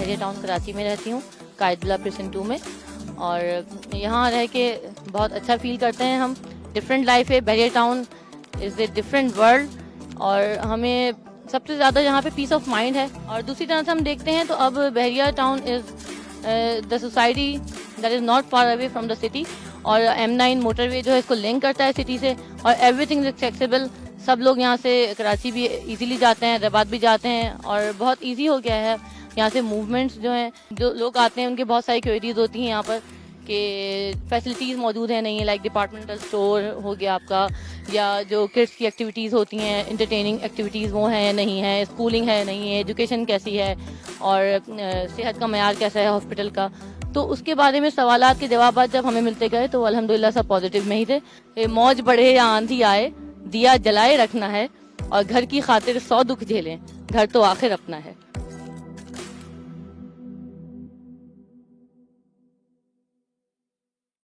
بحریہ ٹاؤن کراچی میں رہتی ہوں، قائد اللہ پریسن 2 میں، اور یہاں رہ کے بہت اچھا فیل کرتے ہیں ہم. ڈفرینٹ لائف ہے. بحریہ town is a different world, اور ہمیں سب سے زیادہ یہاں پہ پیس آف مائنڈ ہے. اور دوسری طرح سے ہم دیکھتے ہیں تو اب بحریہ town is the society that is not far away from the city, اور M9 موٹر وے جو ہے اس کو لنک کرتا ہے سٹی سے، اور ایوری تھنگ از ایکسیسیبل. سب لوگ یہاں سے کراچی بھی ایزیلی جاتے ہیں، حیدرآباد بھی جاتے ہیں، اور بہت ایزی ہو گیا ہے یہاں سے موومنٹس جو ہیں. جو لوگ آتے ہیں ان کے بہت ساری کیوریٹیز ہوتی ہیں یہاں پر کہ فیسلٹیز موجود ہیں نہیں ہیں، لائک ڈپارٹمنٹل اسٹور ہو گیا آپ کا، یا جو کڈس کی ایکٹیویٹیز ہوتی ہیں، انٹرٹیننگ ایکٹیویٹیز وہ ہیں نہیں ہیں، اسکولنگ ہے نہیں ہے، ایجوکیشن کیسی ہے، اور صحت کا معیار کیسا ہے ہاسپٹل کا. تو اس کے بارے میں سوالات کے جوابات جب ہمیں ملتے گئے تو الحمدللہ سب پازیٹیو میں ہی تھے. موج بڑھے یا آندھی آئے، دیا جلائے رکھنا ہے، اور گھر کی خاطر 100 دکھ جھیلیں، گھر تو آخر اپنا ہے.